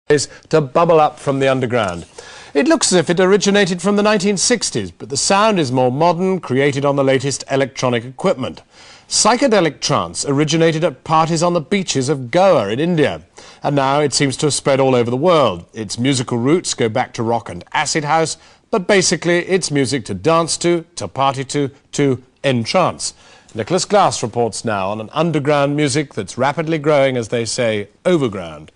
to bubble up from the underground. It looks as if it originated from the 1960s, but the sound is more modern, created on the latest electronic equipment. Psychedelic trance originated at parties on the beaches of Goa in India, and now it seems to have spread all over the world. Its musical roots go back to rock and acid house, but basically it's music to dance to party to entrance. Nicholas Glass reports now on an underground music that's rapidly growing, as they say, overground.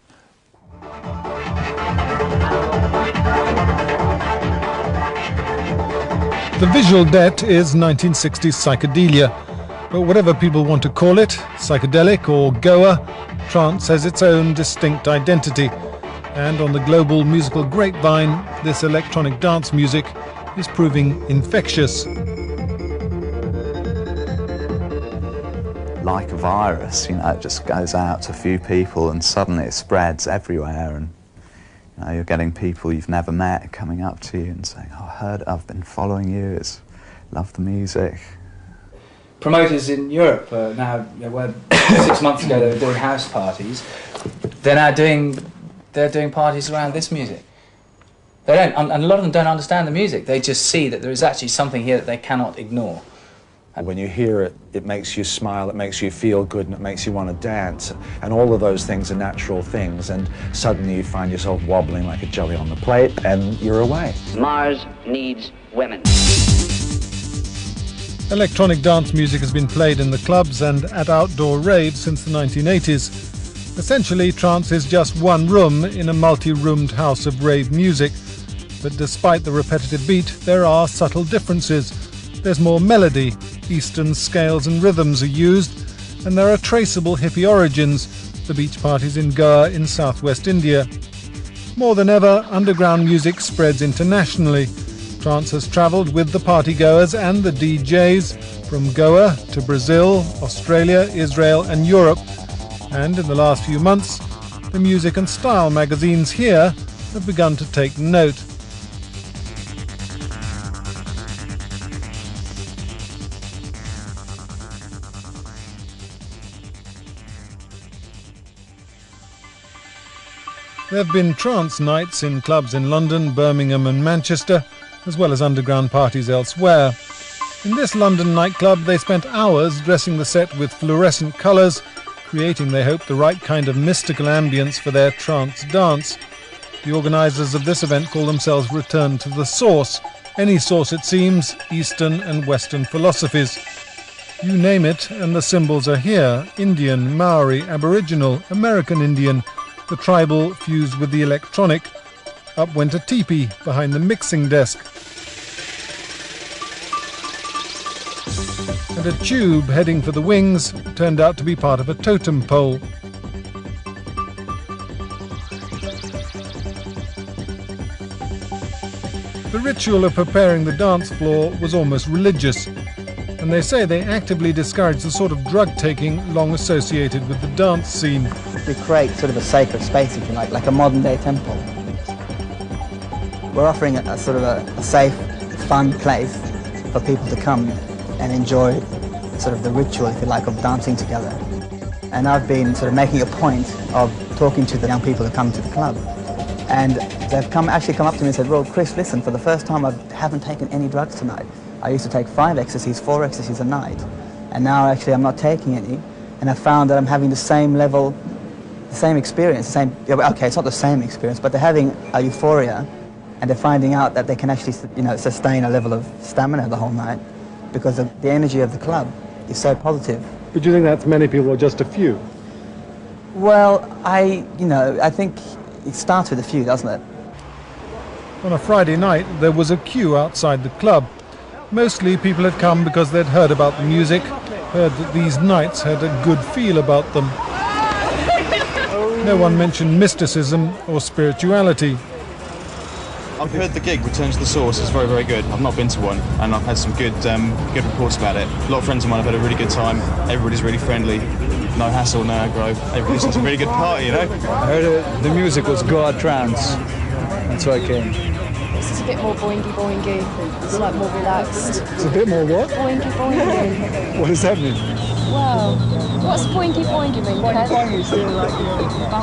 The visual debt is 1960s psychedelia, but whatever people want to call it, psychedelic or Goa, trance has its own distinct identity, and on the global musical grapevine, this electronic dance music is proving infectious. Like a virus, it just goes out to a few people and suddenly it spreads everywhere, and you're getting people you've never met coming up to you and saying, "Oh, I've been following you, love the music." Promoters in Europe now, 6 months ago they were doing house parties. They're now doing parties around this music. They don't, and a lot of them don't understand the music. They just see that there is actually something here that they cannot ignore. When you hear it, it makes you smile, it makes you feel good, and it makes you want to dance. And all of those things are natural things, and suddenly you find yourself wobbling like a jelly on the plate, and you're away. Mars needs women. Electronic dance music has been played in the clubs and at outdoor raves since the 1980s. Essentially, trance is just one room in a multi-roomed house of rave music. But despite the repetitive beat, there are subtle differences. There's more melody, Eastern scales and rhythms are used, and there are traceable hippie origins, the beach parties in Goa in southwest India. More than ever, underground music spreads internationally. Trance has travelled with the partygoers and the DJs from Goa to Brazil, Australia, Israel and Europe. And in the last few months, the music and style magazines here have begun to take note. There have been trance nights in clubs in London, Birmingham and Manchester, as well as underground parties elsewhere. In this London nightclub, they spent hours dressing the set with fluorescent colours, creating, they hope, the right kind of mystical ambience for their trance dance. The organisers of this event call themselves Return to the Source. Any source, it seems, Eastern and Western philosophies. You name it, and the symbols are here: Indian, Maori, Aboriginal, American Indian, the tribal fused with the electronic. Up went a teepee behind the mixing desk. And a tube heading for the wings turned out to be part of a totem pole. The ritual of preparing the dance floor was almost religious, and they say they actively discourage the sort of drug taking long associated with the dance scene. We create sort of a sacred space, if you like a modern-day temple. We're offering a sort of a safe, fun place for people to come and enjoy sort of the ritual, if you like, of dancing together. And I've been sort of making a point of talking to the young people who come to the club. And they've actually come up to me and said, "Well, Chris, listen, for the first time I haven't taken any drugs tonight. I used to take 5 ecstasies, 4 ecstasies a night. And now actually I'm not taking any. And I found that I'm having the same level, the same experience, okay, it's not the same experience, but they're having a euphoria, and they're finding out that they can actually, sustain a level of stamina the whole night because of the energy of the club is so positive." But do you think that's many people or just a few? Well, I think it starts with a few, doesn't it? On a Friday night, there was a queue outside the club. Mostly people had come because they'd heard about the music, heard that these nights had a good feel about them. No one mentioned mysticism or spirituality. I've heard the gig, Return to the Source, is very, very good. I've not been to one, and I've had some good reports about it. A lot of friends of mine have had a really good time. Everybody's really friendly. No hassle, no aggro. Everybody's just a really good party, I heard the music was Goa Trance. That's why I came. It's just a bit more boingy. It's like more relaxed. It's a bit more what? Boingy. What does that mean? Wow. What's poinky poinky mean?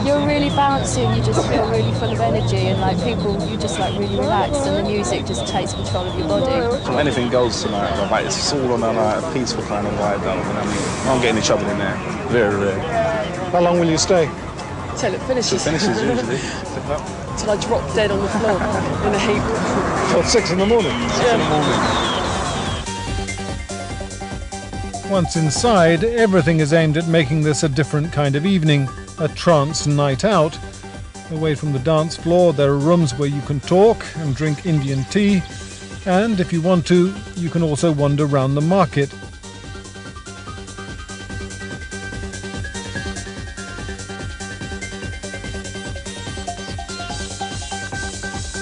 You're really bouncy and you just feel really full of energy, and like people, you just like really relaxed, and the music just takes control of your body. Anything goes tonight, like it's all on a peaceful kind of vibe, you know what I mean? I don't get any trouble in there, very rare. How long will you stay? Till it finishes. It finishes usually. Till I drop dead on the floor in a heap. Till 6 in the morning? 6 in the morning. Once inside, everything is aimed at making this a different kind of evening, a trance night out. Away from the dance floor, there are rooms where you can talk and drink Indian tea, and if you want to, you can also wander round the market.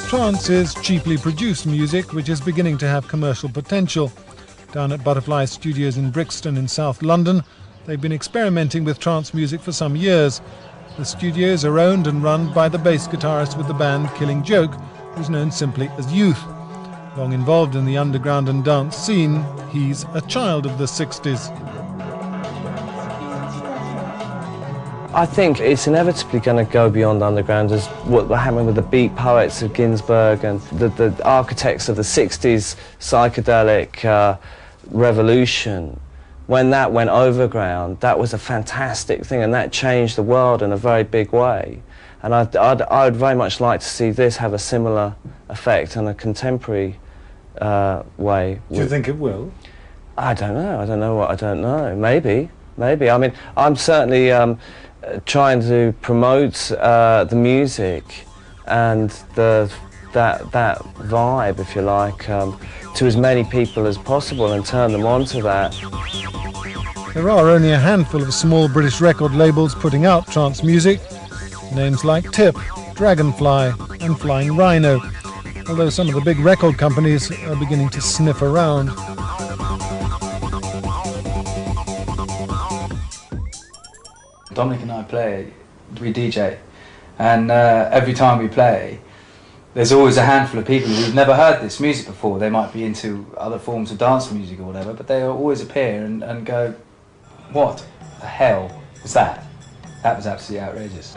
Trance is cheaply produced music which is beginning to have commercial potential. Down at Butterfly Studios in Brixton in South London, they've been experimenting with trance music for some years. The studios are owned and run by the bass guitarist with the band Killing Joke, who's known simply as Youth. Long involved in the underground and dance scene, he's a child of the 60s. I think it's inevitably going to go beyond underground, as what happened with the beat poets of Ginsberg and the architects of the 60s psychedelic revolution. When that went overground, that was a fantastic thing, and that changed the world in a very big way. And I'd very much like to see this have a similar effect in a contemporary way. Do you think it will? I don't know. I don't know what I don't know. Maybe. I mean, I'm certainly trying to promote the music and that vibe, if you like, to as many people as possible and turn them on to that. There are only a handful of small British record labels putting out trance music. Names like Tip, Dragonfly and Flying Rhino, although some of the big record companies are beginning to sniff around. Dominic and I play, we DJ, and every time we play, there's always a handful of people who've never heard this music before. They might be into other forms of dance music or whatever, but they always appear and go, what the hell was that? That was absolutely outrageous.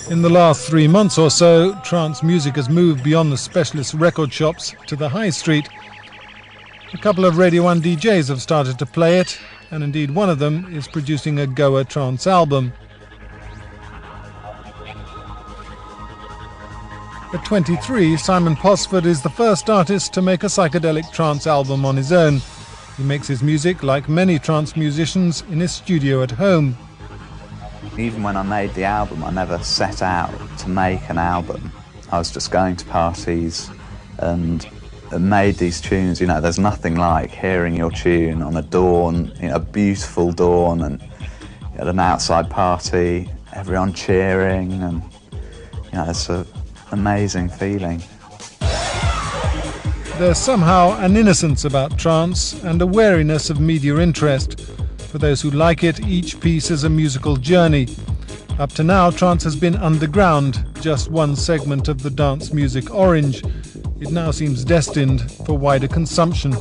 In the last 3 months or so, trance music has moved beyond the specialist record shops to the high street. A couple of Radio 1 DJs have started to play it, and indeed one of them is producing a Goa Trance album. At 23, Simon Posford is the first artist to make a psychedelic trance album on his own. He makes his music, like many trance musicians, in his studio at home. Even when I made the album, I never set out to make an album. I was just going to parties and made these tunes. You know, there's nothing like hearing your tune on a dawn, you know, a beautiful dawn, and at an outside party, everyone cheering, and you know, it's an amazing feeling. There's somehow an innocence about trance and a wariness of media interest. For those who like it, each piece is a musical journey. Up to now, trance has been underground, just one segment of the dance music orange. It now seems destined for wider consumption.